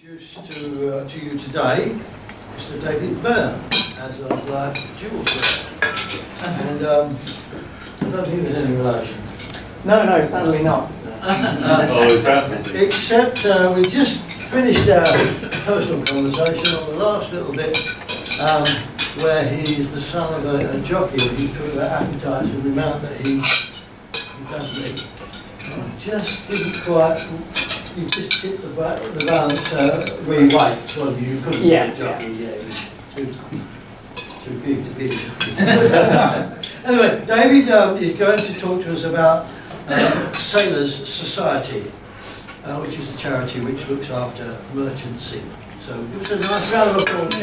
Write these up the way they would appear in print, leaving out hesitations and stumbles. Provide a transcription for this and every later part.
introduce to you today Mr. David Verne as of Jules there. And I don't think there's any relation. No, sadly not. Except we just finished our personal conversation on the last little bit where he's the son of a jockey. He talked about appetites and the amount that he does eat. Just didn't quite. You just tipped the balance really right, so you couldn't be a jockey. Yeah, too big to be. Anyway, David is going to talk to us about Sailors Society, which is a charity which looks after merchant sea. So give us a nice round of applause.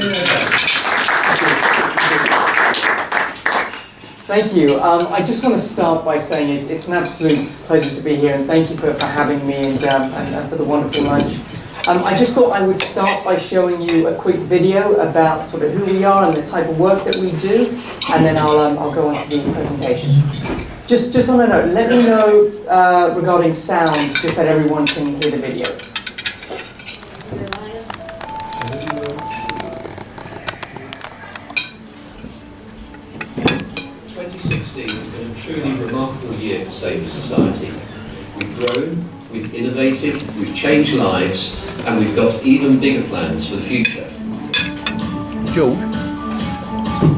Thank you. I just want to start by saying it's an absolute pleasure to be here, and thank you for having me and for the wonderful lunch. I just thought I would start by showing you a quick video about sort of who we are and the type of work that we do, and then I'll go on to the presentation. Just on a note, let me know regarding sound, just that everyone can hear the video. 2016 has been a truly remarkable year for Sailors Society. We've grown, we've innovated, we've changed lives, and we've got even bigger plans for the future. Joel.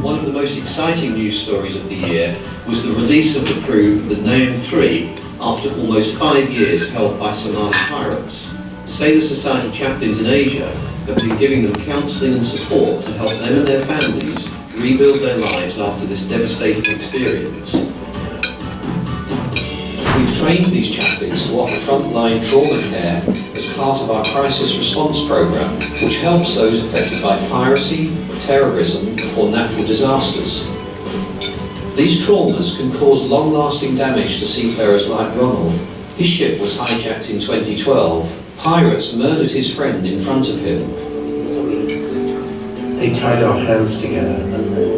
One of the most exciting news stories of the year was the release of the crew of the Neom 3 after almost 5 years held by Somali pirates. Sailors Society chaplains in Asia have been giving them counselling and support to help them and their families rebuild their lives after this devastating experience. We've trained these chaplains to offer frontline trauma care as part of our crisis response programme, which helps those affected by piracy, terrorism or natural disasters. These traumas can cause long-lasting damage to seafarers like Ronald. His ship was hijacked in 2012. Pirates murdered his friend in front of him. They tied our hands together.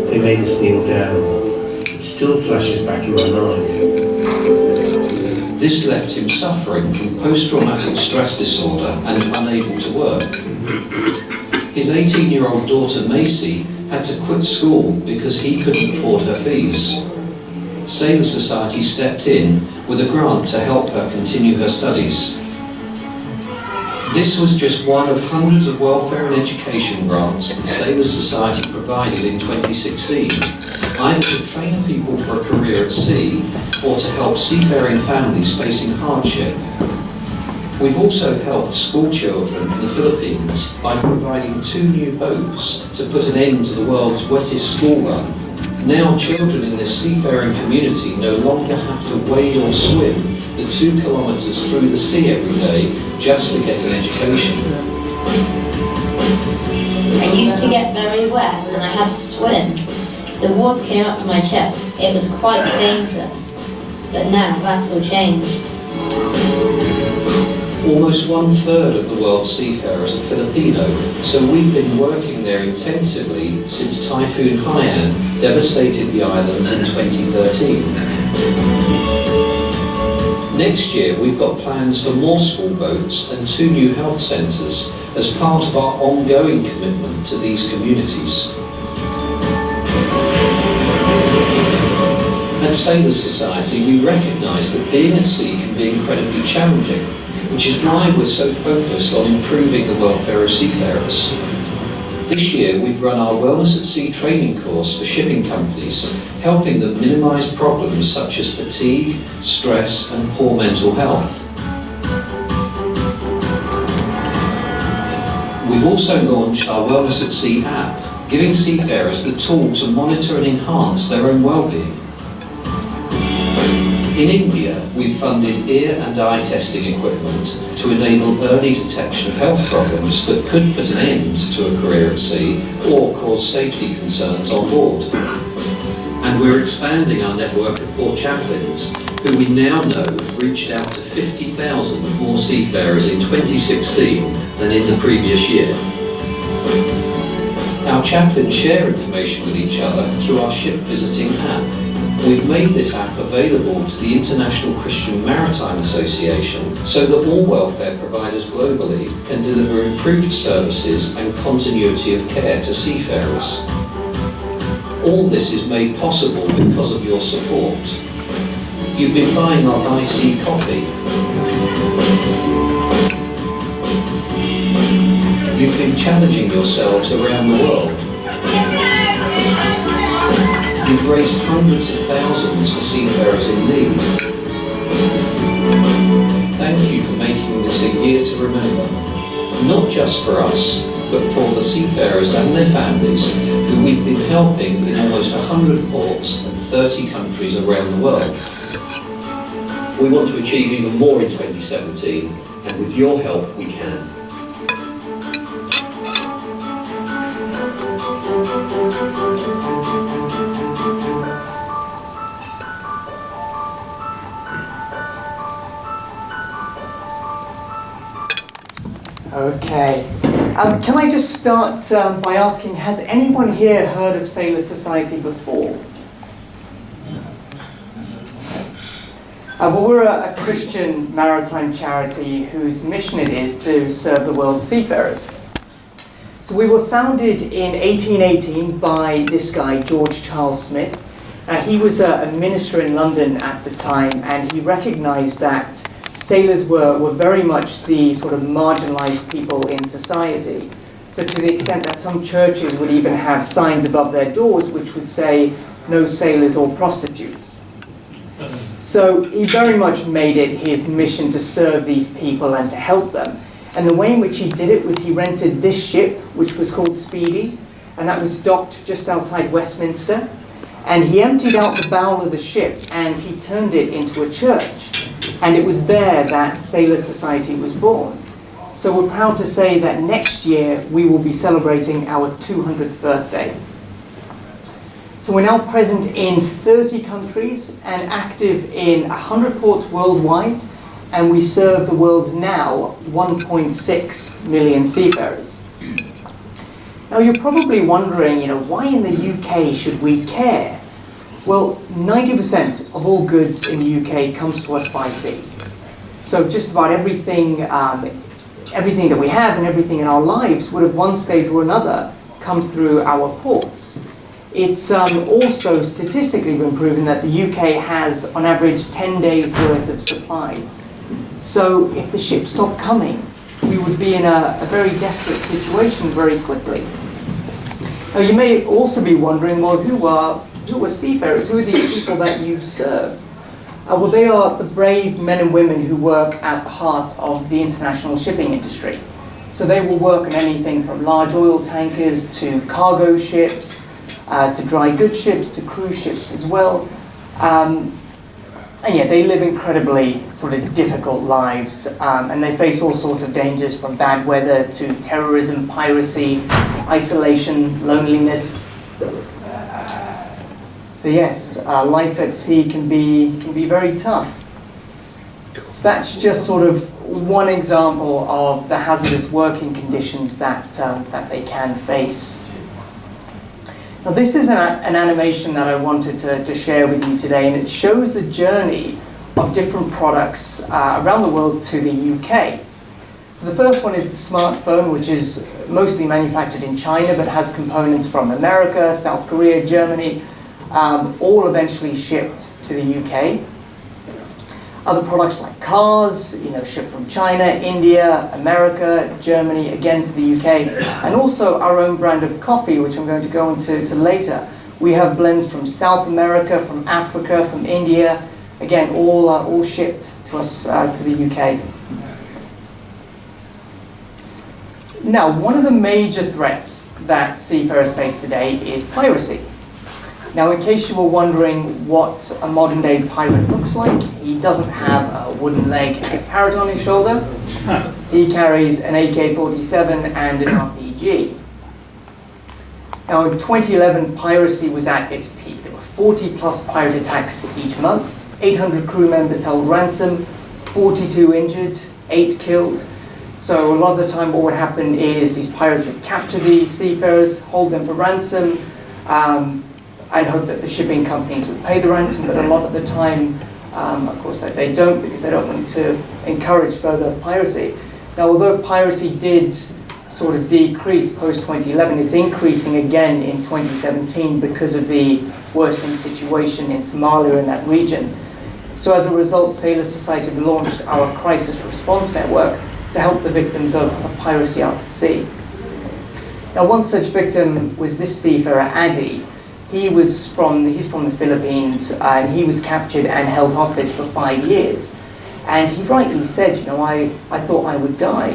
They made us kneel down. It still flashes back in my mind. This left him suffering from post-traumatic stress disorder and unable to work. His 18-year-old daughter Macy had to quit school because he couldn't afford her fees. Sailors Society stepped in with a grant to help her continue her studies. This was just one of hundreds of welfare and education grants that Sailors Society provided in 2016, either to train people for a career at sea or to help seafaring families facing hardship. We've also helped school children in the Philippines by providing 2 new boats to put an end to the world's wettest school run. Now children in this seafaring community no longer have to wade or swim the 2 kilometres through the sea every day just to get an education. I used to get very wet and I had to swim. The water came up to my chest. It was quite dangerous. But now that's all changed. Almost 1/3 of the world's seafarers are Filipino, so we've been working there intensively since Typhoon Haiyan devastated the islands in 2013. Next year we've got plans for more school boats and 2 new health centres as part of our ongoing commitment to these communities. At Sailors Society we recognise that being at sea can be incredibly challenging, which is why we're so focused on improving the welfare of seafarers. This year we've run our Wellness at Sea training course for shipping companies, helping them minimise problems such as fatigue, stress and poor mental health. We've also launched our Wellness at Sea app, giving seafarers the tool to monitor and enhance their own well-being. In India, we've funded ear and eye testing equipment to enable early detection of health problems that could put an end to a career at sea or cause safety concerns on board. And we're expanding our network of port chaplains, who we now know reached out to 50,000 more seafarers in 2016 than in the previous year. Our chaplains share information with each other through our ship visiting app. We've made this app available to the International Christian Maritime Association so that all welfare providers globally can deliver improved services and continuity of care to seafarers. All this is made possible because of your support. You've been buying our IC coffee. You've been challenging yourselves around the world. You've raised hundreds of thousands for seafarers in need. Thank you for making this a year to remember, not just for us, but for the seafarers and their families who we've been helping in almost 100 ports and 30 countries around the world. We want to achieve even more in 2017, and with your help we can. Okay. Can I just start by asking, has anyone here heard of Sailor Society before? Well, we're a Christian maritime charity whose mission it is to serve the world's seafarers. So we were founded in 1818 by this guy, George Charles Smith. He was a minister in London at the time, and he recognized that sailors were very much the sort of marginalized people in society. So to the extent that some churches would even have signs above their doors which would say, "No sailors or prostitutes." So he very much made it his mission to serve these people and to help them. And the way in which he did it was he rented this ship, which was called Speedy, and that was docked just outside Westminster. And he emptied out the bowel of the ship and he turned it into a church. And it was there that Sailor Society was born. So we're proud to say that next year we will be celebrating our 200th birthday. So we're now present in 30 countries and active in 100 ports worldwide, and we serve the world's now 1.6 million seafarers. Now you're probably wondering, why in the UK should we care? Well, 90% of all goods in the UK comes to us by sea. So just about everything that we have and everything in our lives would at one stage or another come through our ports. It's also statistically been proven that the UK has on average 10 days worth of supplies. So if the ships stopped coming, we would be in a very desperate situation very quickly. Now you may also be wondering, well, who are seafarers? Who are these people that you serve? Well, they are the brave men and women who work at the heart of the international shipping industry. So they will work on anything from large oil tankers to cargo ships, to dry goods ships, to cruise ships as well. And yeah, they live incredibly sort of difficult lives, and they face all sorts of dangers from bad weather to terrorism, piracy, isolation, loneliness. So yes, life at sea can be very tough. So that's just sort of one example of the hazardous working conditions that they can face. Now this is an animation that I wanted to share with you today, and it shows the journey of different products around the world to the UK. So the first one is the smartphone, which is mostly manufactured in China but has components from America, South Korea, Germany, all eventually shipped to the UK. Other products like cars, shipped from China, India, America, Germany, again to the UK, and also our own brand of coffee, which I'm going to go into later. We have blends from South America, from Africa, from India, again, all shipped to us to the UK. Now, one of the major threats that seafarers face today is piracy. Now, in case you were wondering what a modern-day pirate looks like, he doesn't have a wooden leg and a parrot on his shoulder. He carries an AK-47 and an RPG. Now, in 2011, piracy was at its peak. There were 40-plus pirate attacks each month, 800 crew members held ransom, 42 injured, 8 killed. So a lot of the time what would happen is these pirates would capture the seafarers, hold them for ransom, and hope that the shipping companies would pay the ransom, but a lot of the time, of course, they don't, because they don't want to encourage further piracy. Now, although piracy did sort of decrease post-2011, it's increasing again in 2017 because of the worsening situation in Somalia and that region. So as a result, Sailor Society launched our crisis response network to help the victims of piracy out to sea. Now, one such victim was this seafarer, Adi. He's from the Philippines, and he was captured and held hostage for 5 years. And he rightly said, I thought I would die.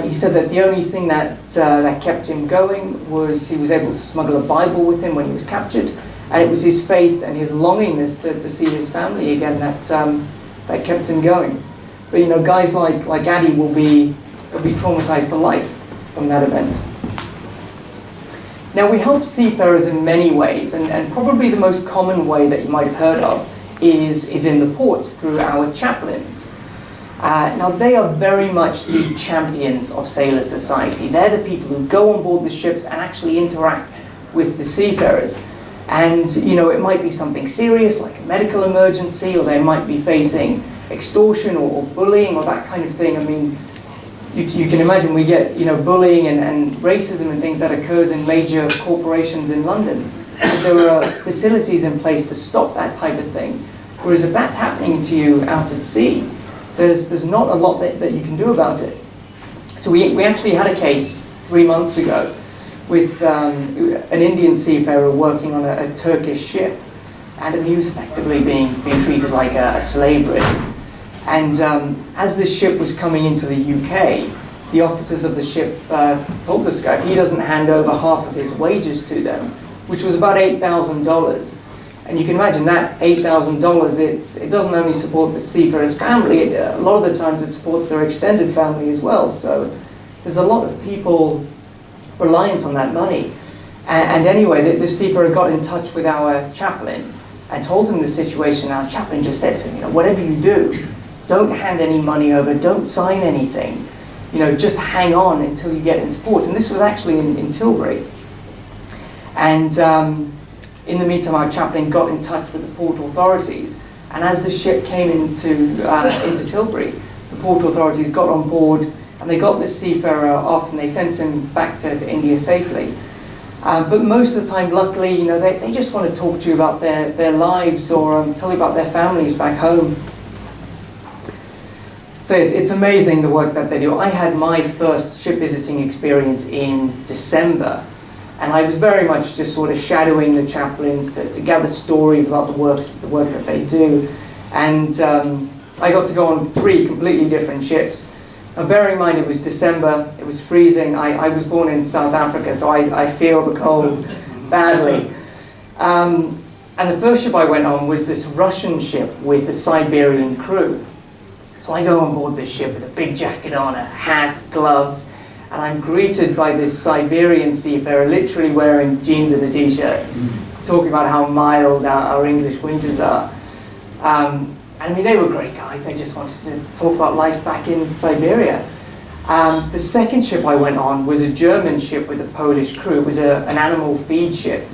He said that the only thing that kept him going was he was able to smuggle a Bible with him when he was captured, and it was his faith and his longingness to see his family again that kept him going. But guys like Addy will be traumatized for life from that event. Now, we help seafarers in many ways, and probably the most common way that you might have heard of is in the ports through our chaplains. Now, they are very much the champions of Sailor Society. They're the people who go on board the ships and actually interact with the seafarers. And, it might be something serious, like a medical emergency, or they might be facing extortion or bullying or that kind of thing. I mean, you can imagine we get, bullying and racism and things that occurs in major corporations in London. But there are facilities in place to stop that type of thing. Whereas if that's happening to you out at sea, there's not a lot that you can do about it. So we actually had a case 3 months ago with an Indian seafarer working on a Turkish ship, and he was effectively being treated like a slave, really. And as the ship was coming into the UK, the officers of the ship told this guy if he doesn't hand over half of his wages to them, which was about $8,000. And you can imagine that $8,000, it doesn't only support the seafarer's family, a lot of the times it supports their extended family as well. So there's a lot of people reliant on that money. And anyway, the seafarer got in touch with our chaplain and told him the situation. Our chaplain just said to him, whatever you do, don't hand any money over, don't sign anything. Just hang on until you get into port. And this was actually in Tilbury. And in the meantime, our chaplain got in touch with the port authorities. And as the ship came into Tilbury, the port authorities got on board and they got this seafarer off and they sent him back to India safely. But most of the time, luckily, they just want to talk to you about their lives or tell you about their families back home. So it's amazing the work that they do. I had my first ship visiting experience in December, and I was very much just sort of shadowing the chaplains to gather stories about the work that they do. And I got to go on 3 completely different ships. Now, bearing in mind it was December, it was freezing. I was born in South Africa, so I feel the cold badly. And the first ship I went on was this Russian ship with a Siberian crew. So I go on board this ship with a big jacket on, a hat, gloves, and I'm greeted by this Siberian seafarer literally wearing jeans and a t-shirt, talking about how mild our English winters are. I mean, they were great guys. They just wanted to talk about life back in Siberia. The second ship I went on was a German ship with a Polish crew. It was an animal feed ship.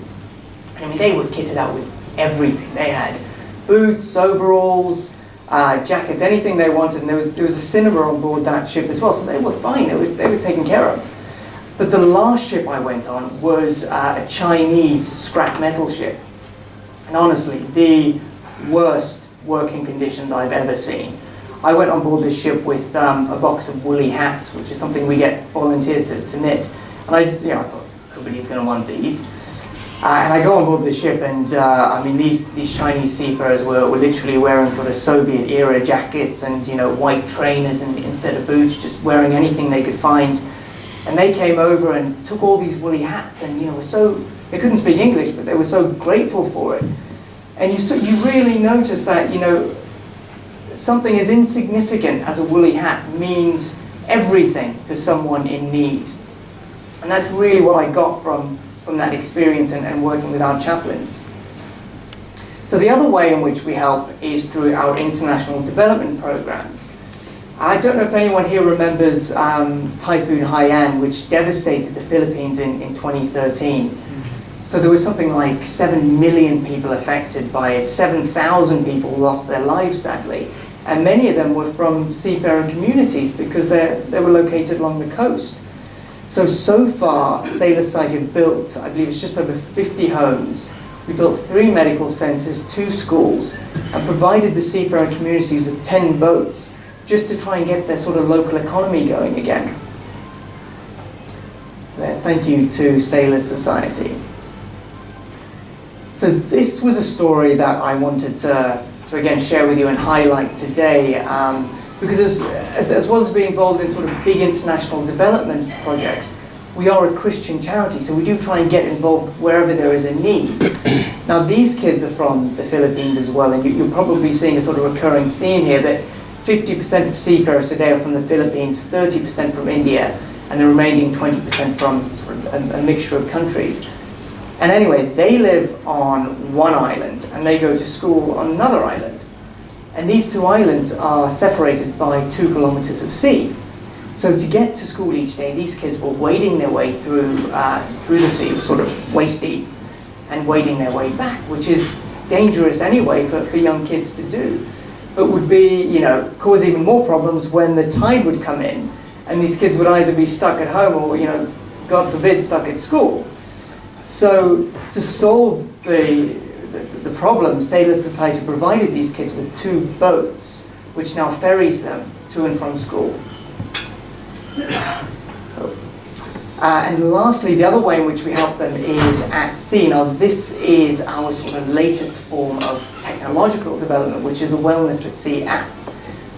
And I mean, they were kitted out with everything. They had boots, overalls, jackets, anything they wanted. And there was a cinema on board that ship as well, so they were fine. They were taken care of. But the last ship I went on was a Chinese scrap metal ship. And honestly, the worst working conditions I've ever seen. I went on board this ship with a box of woolly hats, which is something we get volunteers to knit. And I thought, nobody's going to want these. And I go on board the ship, and I mean, these Chinese seafarers were literally wearing sort of Soviet-era jackets and white trainers and instead of boots, just wearing anything they could find. And they came over and took all these woolly hats, and they couldn't speak English, but they were so grateful for it. And you really notice that something as insignificant as a woolly hat means everything to someone in need. And that's really what I got from that experience and working with our chaplains. So the other way in which we help is through our international development programs. I don't know if anyone here remembers Typhoon Haiyan, which devastated the Philippines in 2013. So there was something like 7 million people affected by it. 7,000 people lost their lives, sadly. And many of them were from seafaring communities because they were located along the coast. So far, Sailor Society have built, I believe it's just over 50 homes. We built 3 medical centres, 2 schools, and provided the seafaring communities with 10 boats just to try and get their sort of local economy going again. So thank you to Sailor Society. So this was a story that I wanted to again share with you and highlight today, because as well as being involved in sort of big international development projects, we are a Christian charity, so we do try and get involved wherever there is a need. Now these kids are from the Philippines as well, and you're probably seeing a sort of recurring theme here that 50% of seafarers today are from the Philippines, 30% from India, and the remaining 20% from sort of a mixture of countries. And anyway, they live on one island and they go to school on another island. And these 2 islands are separated by 2 kilometers of sea. So to get to school each day, these kids were wading their way through the sea, sort of waist deep, and wading their way back, which is dangerous anyway for young kids to do. But would be, you know, cause even more problems when the tide would come in and these kids would either be stuck at home or, you know, God forbid, stuck at school. So to solve the problem, Sailor Society provided these kids with 2 boats, which now ferries them to and from school. And lastly, the other way in which we help them is at sea. Now this is our sort of latest form of technological development, which is the Wellness at Sea app.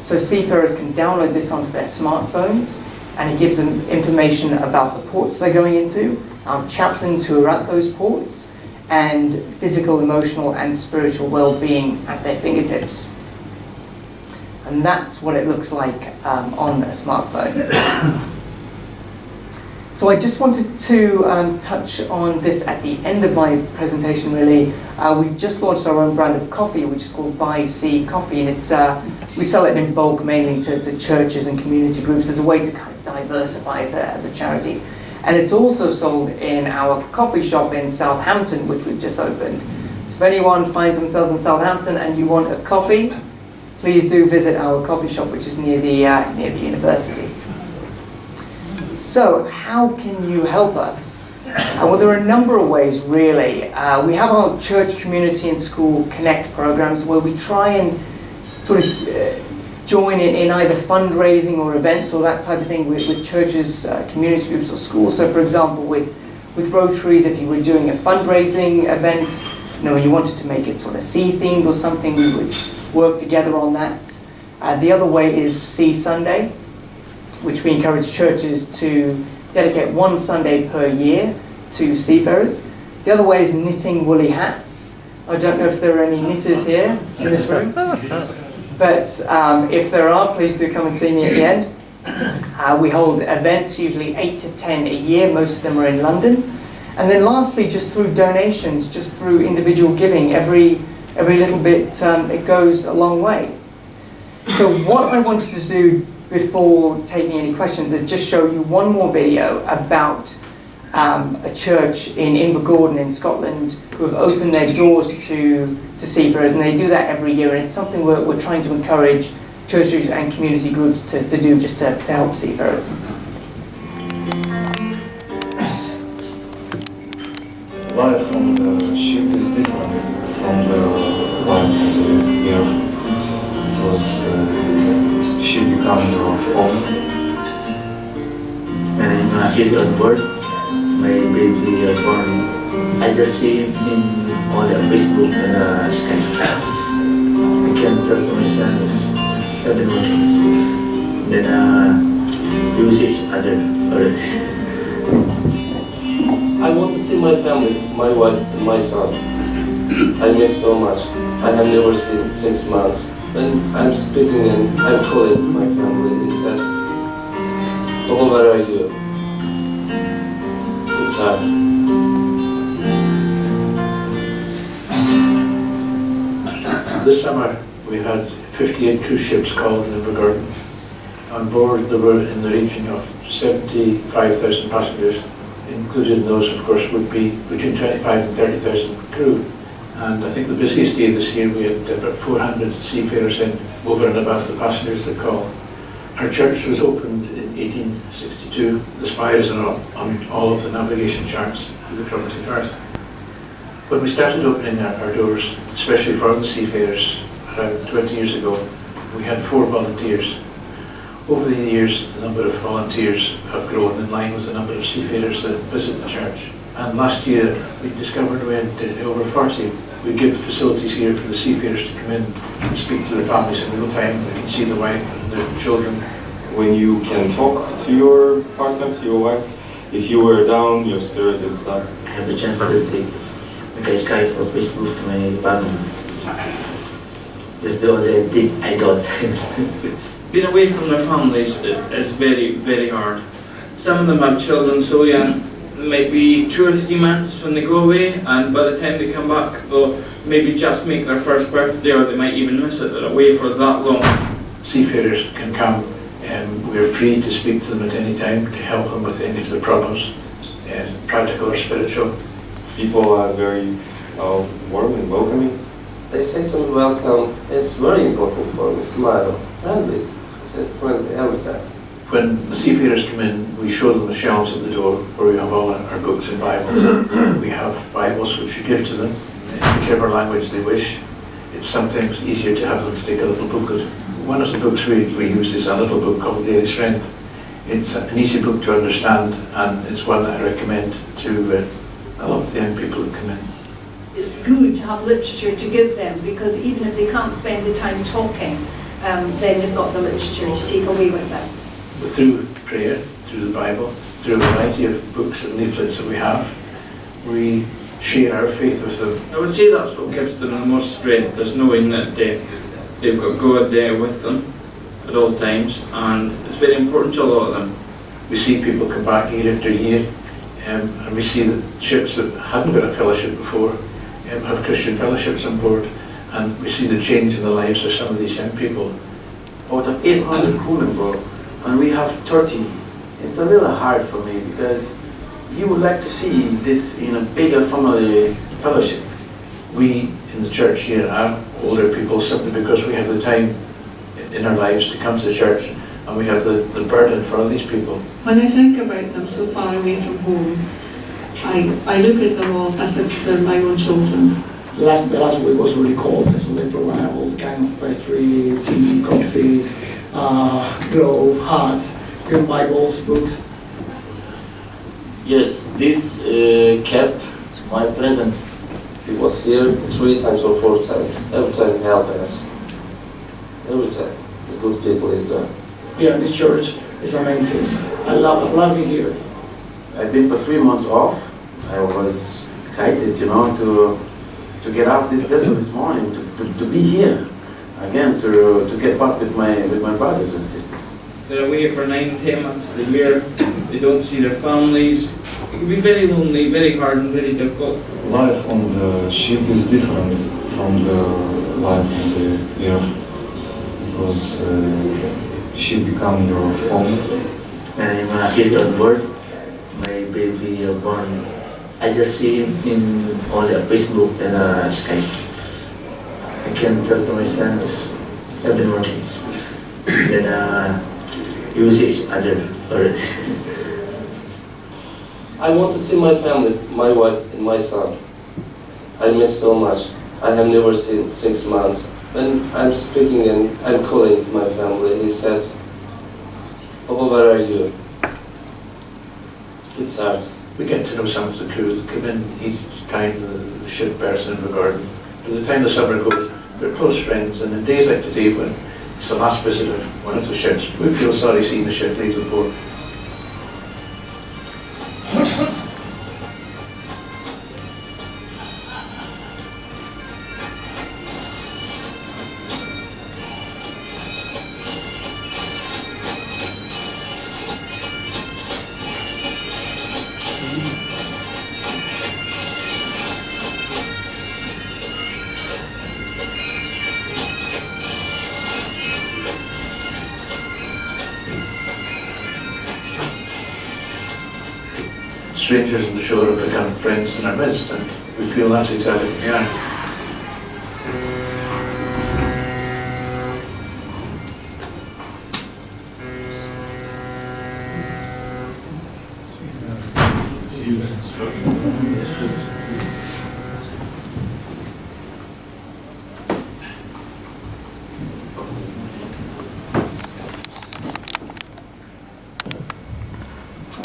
So seafarers can download this onto their smartphones, and it gives them information about the ports they're going into, our chaplains who are at those ports, and physical, emotional, and spiritual well-being at their fingertips. And that's what it looks like on a smartphone. So I just wanted to touch on this at the end of my presentation, really. We've just launched our own brand of coffee, which is called By Sea Coffee, and it's we sell it in bulk mainly to churches and community groups as a way to kind of diversify as a charity. And it's also sold in our coffee shop in Southampton, which we've just opened. So if anyone finds themselves in Southampton and you want a coffee, please do visit our coffee shop, which is near the university. So how can you help us? Well, there are a number of ways, really. We have our church, community, and school connect programs where we try and sort of join in either fundraising or events or that type of thing with churches, community groups, or schools. So, for example, with Rotaries, if you were doing a fundraising event, you know, you wanted to make it sort of sea-themed or something, we would work together on that. The other way is Sea Sunday, which we encourage churches to dedicate 1 Sunday per year to seafarers. The other way is knitting woolly hats. I don't know if there are any knitters here in this room, but if there are, please do come and see me at the end. We hold events, usually 8 to 10 a year. Most of them are in London. And then lastly, just through donations, just through individual giving, every little bit, it goes a long way. So what I wanted to do before taking any questions is just show you one more video about a church in Invergordon in Scotland who have opened their doors to seafarers, and they do that every year, and it's something we're trying to encourage churches and community groups to do just to help seafarers. Life on the ship is different from the life here. It was ship become your home. When I hit on board, my baby born, I just see him in on Facebook and Skype. I can tell my son is 7 months. Then we see each other already. I want to see my family, my wife and my son. I miss so much. I have never seen 6 months. When I'm speaking and I'm calling my family, he says, "Oh, where are you?" It's hard. This summer we had 58 cruise ships called in Invergordon. On board there were in the region of 75,000 passengers, included in those, of course, would be between 25 and 30,000 crew. And I think the busiest day this year we had about 400 seafarers in, over and above the passengers that call. Our church was opened in 1862. The spires are on all of the navigation charts of the Cromarty Firth. When we started opening our doors, especially for the seafarers, around 20 years ago, we had 4 volunteers. Over the years, the number of volunteers have grown in line with the number of seafarers that visit the church. And last year, we discovered we had over 40. We give facilities here for the seafarers to come in and speak to their families in real time. They can see the wife and their children. When you can talk to your partner, to your wife, if you were down, your spirit is up. I have the chance to make a Skype or Facebook to my partner. That's the only thing I got. Being away from their families is very, very hard. Some of them have children so young, it might be 2 or 3 months when they go away, and by the time they come back, they'll maybe just make their first birthday, or they might even miss it. They're away for that long. Seafarers can come, and we're free to speak to them at any time to help them with any of their problems, practical or spiritual. People are very warm and welcoming. They say to me, welcome. It's very important for me. Smile, friendly. I said friendly every time. When the seafarers come in, we show them the shelves at the door where we have all our books and Bibles. We have Bibles which we give to them in whichever language they wish. It's sometimes easier to have them to take a little booklet. One of the books we use is a little book called Daily Strength. It's an easy book to understand, and it's one that I recommend to a lot of the young people that come in. It's good to have literature to give them, because even if they can't spend the time talking, then they've got the literature to take away with them. Through prayer, through the Bible, through a variety of books and leaflets that we have, we share our faith with them. I would say that's what gives them the most strength, is knowing that they've got God there with them at all times, and it's very important to a lot of them. We see people come back year after year, and we see that ships that hadn't got a fellowship before have Christian fellowships on board, and we see the change in the lives of some of these young people. Out of 800 crewmen, bro, and we have 30, it's a little hard for me, because you would like to see this in a bigger family fellowship. We in the church here are older people simply because we have the time in our lives to come to the church, and we have the burden for all these people. When I think about them so far away from home, I look at them all as if they're my own children. The last week was really cold, so they provide all kind of pastry, tea, coffee, glove, hats, even Bibles, books. Yes, this cap, my present. He was here 3 times or 4 times. Every time helping us. Every time. These good people is there. Yeah, this church is amazing. I love it here. I've been for 3 months off. I was excited, to get up this vessel this morning, to be here again, to get back with my brothers and sisters. They're away for 9-10 months of the year. They don't see their families. It can be very lonely, very hard, and very difficult. Life on the ship is different from the life on the earth, because ship become your home. When I'm here on board, my baby born. I just see him in all the Facebook and Skype. I can talk to my son 7 more days. Then we will see each other already. I want to see my family, my wife and my son. I miss so much. I have never seen 6 months. When I'm speaking and I'm calling my family, he said, Papa, where are you? It's hard. We get to know some of the crew that come in each time the ship berths in the garden. By the time the summer goes, we're close friends, and in days like today, when it's the last visit of one of the ships, we feel sorry seeing the ship leave the port. strangers on the shore have become friends in our midst, and we feel that's exactly what we are.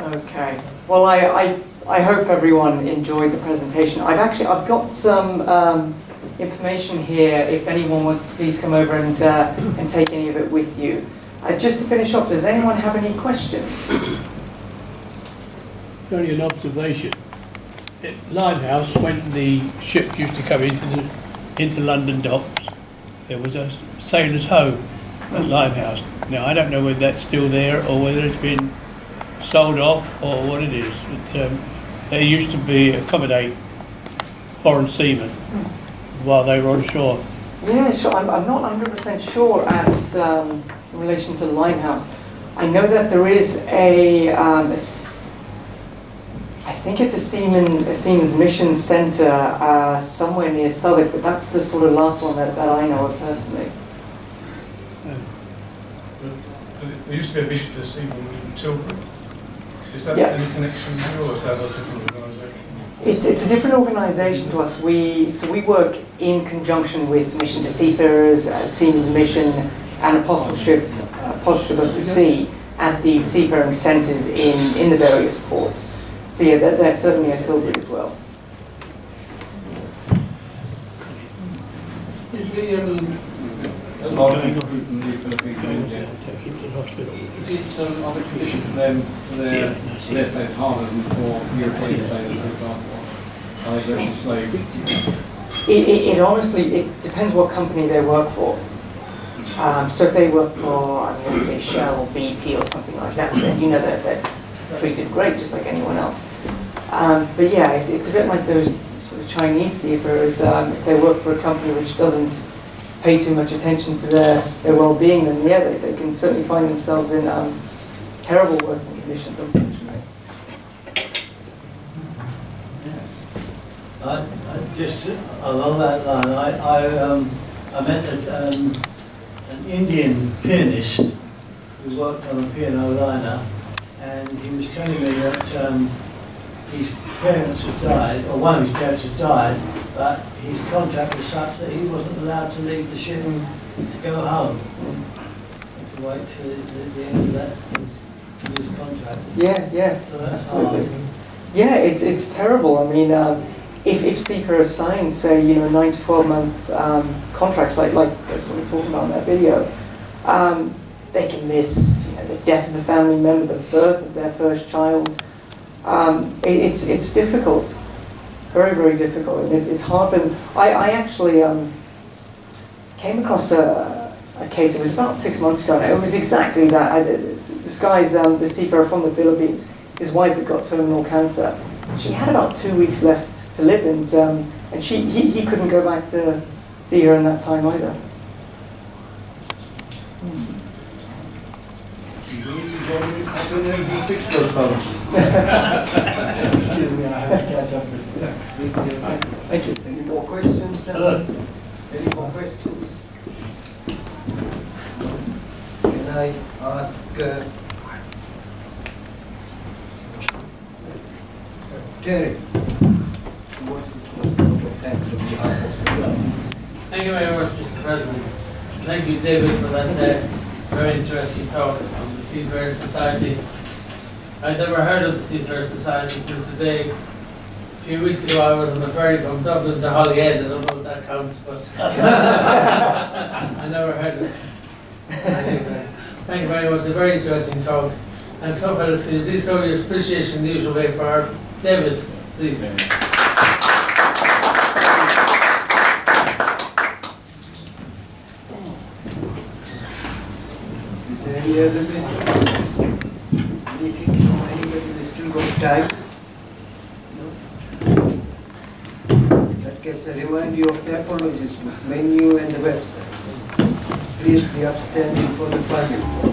Okay. Well, I hope everyone enjoyed the presentation. I've got some information here. If anyone wants to please come over and take any of it with you. Just to finish off, does anyone have any questions? Only an observation. At Limehouse, when the ships used to come into London docks, there was a sailor's home at Limehouse. Now I don't know whether that's still there or whether it's been sold off or what it is. But they used to accommodate foreign seamen while they were on shore. Yeah, sure. I'm not 100% sure in relation to Limehouse. I know that there is I think it's a Seamen's Mission Centre somewhere near Southwark, but that's the sort of last one that I know of personally. There used to be a mission to Seamen in Tilbury. Is that any connection to you, or is that a different organisation? It's a different organisation to us. We work in conjunction with Mission to Seafarers, Seamen's Mission, and Apostleship of the Sea at the seafaring centres in the various ports. So yeah, they're certainly at Tilbury as well. Is the lot of people in the Philippines, is it on the condition for them, for their sailors harder than for European sailors, for example? Are they virtually slaves? It honestly, it depends what company they work for. So if they work for, let's say Shell or BP or something like that, then you know that they're treated great, just like anyone else. But yeah, it's a bit like those sort of Chinese seafarers. If they work for a company which doesn't pay too much attention to their well-being, then yeah, they can certainly find themselves in terrible working conditions, unfortunately. Yes. I just along that line, I met an Indian pianist who worked on a piano liner, and he was telling me that his parents had died, or one of his parents had died, but his contract was such that he wasn't allowed to leave the ship to go home. To wait till the end of that his contract. Yeah, so that's absolutely. hard. Yeah, it's terrible. I mean, if seafarers sign, say, 9 to 12 month contracts, like that's what we're talking about in that video, they can miss the death of a family member, the birth of their first child. It's difficult, very, very difficult, and it's hard. But I actually came across a case. It was about 6 months ago. And it was exactly that. This guy's the seafarer from the Philippines. His wife had got terminal cancer. She had about 2 weeks left to live, and he couldn't go back to see her in that time either. I don't know if you fix those problems. Excuse me, I have to catch up with you. Thank you. Any more questions? Any more questions? Can I ask Terry? Thanks on behalf of the club. Thank you very much, Mr. President. Thank you, David, for that very interesting talk on the Seafarer Society. I'd never heard of the Seafarer Society until today. A few weeks ago I was on the ferry from Dublin to Holyhead. I don't know if that counts, but I never heard of it. Anyways, thank you very much, a very interesting talk. And so fellas, can you please show your appreciation the usual way for our David, please. Any other business? Anything from anybody? We still got time? No? In that case, I remind you of the apologies book, menu and the website. Please be upstanding for the file.